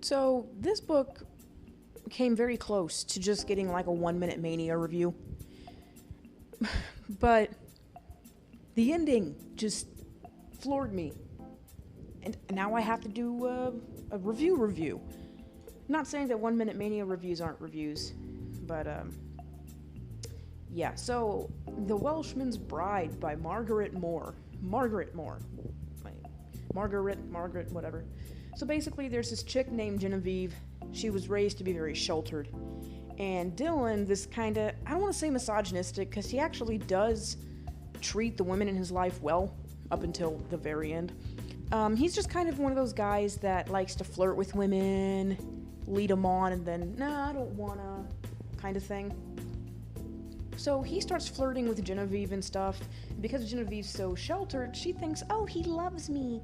So, this book came very close to just getting like a 1 Minute Mania review. But the ending just floored me. And now I have to do a review. Not saying that 1 Minute Mania reviews aren't reviews, but yeah, so The Welshman's Bride by Margaret Moore. Margaret, whatever. So basically, there's this chick named Genevieve. She was raised to be very sheltered. And Dylan, this kind of, I don't want to say misogynistic, because he actually does treat the women in his life well, up until the very end. He's just kind of one of those guys that likes to flirt with women, lead them on, and then, nah, I don't wanna, kind of thing. So he starts flirting with Genevieve and stuff. And because Genevieve's so sheltered, she thinks, oh, he loves me.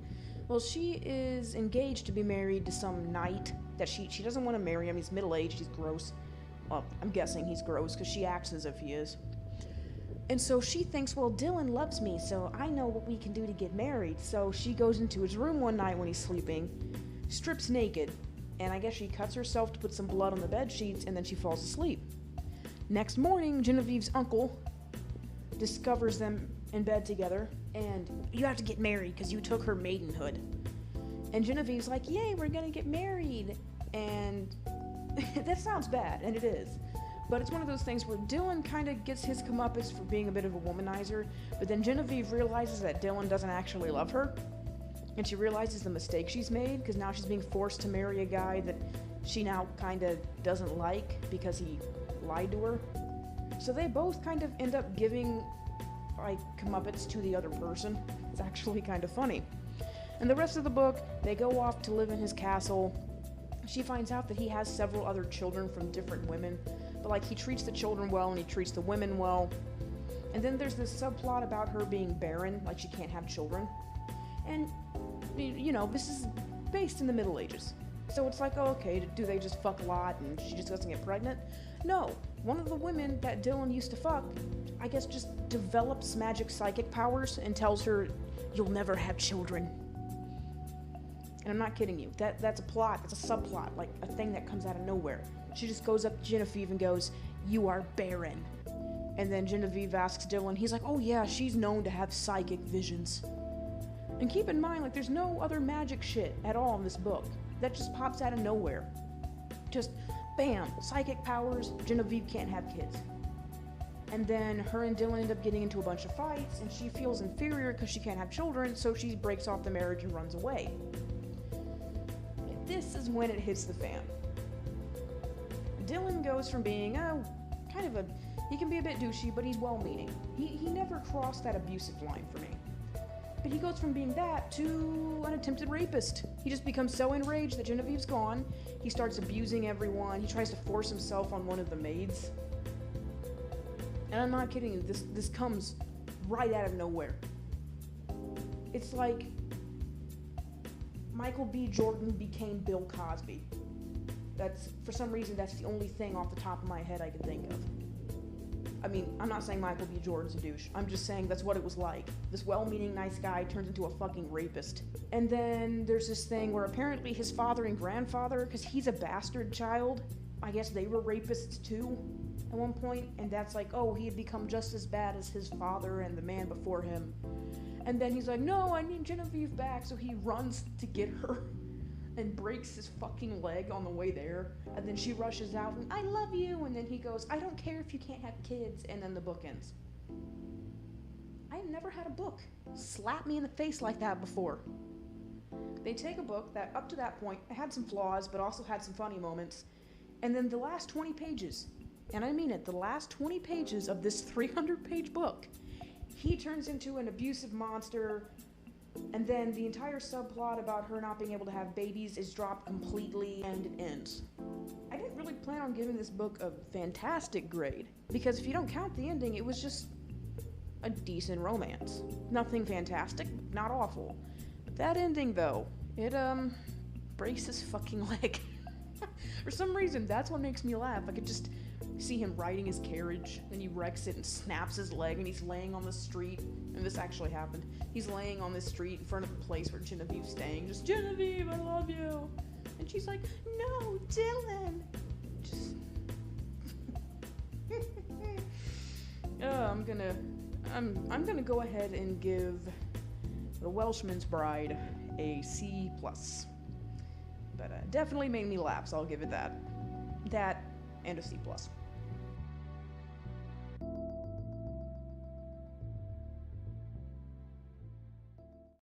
Well, she is engaged to be married to some knight that she doesn't want to marry him. He's middle-aged, he's gross. Well, I'm guessing he's gross because she acts as if he is. And so she thinks, well, Dylan loves me, so I know what we can do to get married. So she goes into his room one night when he's sleeping, strips naked, and I guess she cuts herself to put some blood on the bed sheets, and then she falls asleep. Next morning, Genevieve's uncle discovers them in bed together, and you have to get married because you took her maidenhood. And Genevieve's like, yay, we're gonna get married. And that sounds bad, and it is. But it's one of those things where Dylan kind of gets his comeuppance for being a bit of a womanizer, but then Genevieve realizes that Dylan doesn't actually love her, and she realizes the mistake she's made, because now she's being forced to marry a guy that she now kind of doesn't like because he lied to her. So they both kind of end up giving like comeuppance to the other person. It's actually kind of funny. And the rest of the book, they go off to live in his castle. She finds out that he has several other children from different women, but like he treats the children well and he treats the women well. And then there's this subplot about her being barren, like she can't have children. And you know, this is based in the Middle Ages. So it's like, oh, okay, do they just fuck a lot and she just doesn't get pregnant? No, one of the women that Dylan used to fuck, I guess, just develops magic psychic powers and tells her, you'll never have children. And I'm not kidding you. That's a plot. That's a subplot, like a thing that comes out of nowhere. She just goes up to Genevieve and goes, you are barren. And then Genevieve asks Dylan, he's like, oh yeah, she's known to have psychic visions. And keep in mind, like, there's no other magic shit at all in this book. That just pops out of nowhere. Just, bam, psychic powers, Genevieve can't have kids. And then her and Dylan end up getting into a bunch of fights, and she feels inferior because she can't have children, so she breaks off the marriage and runs away. And this is when it hits the fan. Dylan goes from being, he can be a bit douchey, but he's well-meaning. He never crossed that abusive line for me. But he goes from being that to an attempted rapist. He just becomes so enraged that Genevieve's gone. He starts abusing everyone. He tries to force himself on one of the maids. And I'm not kidding you, this comes right out of nowhere. It's like Michael B. Jordan became Bill Cosby. For some reason, that's the only thing off the top of my head I can think of. I mean, I'm not saying Michael B. Jordan's a douche. I'm just saying that's what it was like. This well-meaning nice guy turns into a fucking rapist. And then there's this thing where apparently his father and grandfather, because he's a bastard child, I guess they were rapists too at one point. And that's like, oh, he had become just as bad as his father and the man before him. And then he's like, no, I need Genevieve back. So he runs to get her and breaks his fucking leg on the way there, and then she rushes out and, I love you, and then he goes, I don't care if you can't have kids, and then the book ends. I never had a book slap me in the face like that before. They take a book that, up to that point, had some flaws, but also had some funny moments, and then the last 20 pages, and I mean it, the last 20 pages of this 300-page book, he turns into an abusive monster. And then the entire subplot about her not being able to have babies is dropped completely, and it ends. I didn't really plan on giving this book a fantastic grade, because if you don't count the ending, it was just a decent romance. Nothing fantastic, not awful. But that ending, though, it, breaks his fucking leg. For some reason, that's what makes me laugh. I could just see him riding his carriage, and he wrecks it and snaps his leg, and he's laying on the street, and this actually happened. He's laying on the street in front of the place where Genevieve's staying, just, Genevieve, I love you! And she's like, no, Dylan. Just. I'm gonna go ahead and give The Welshman's Bride a C+. But definitely made me laugh, so I'll give it that. That and a C+.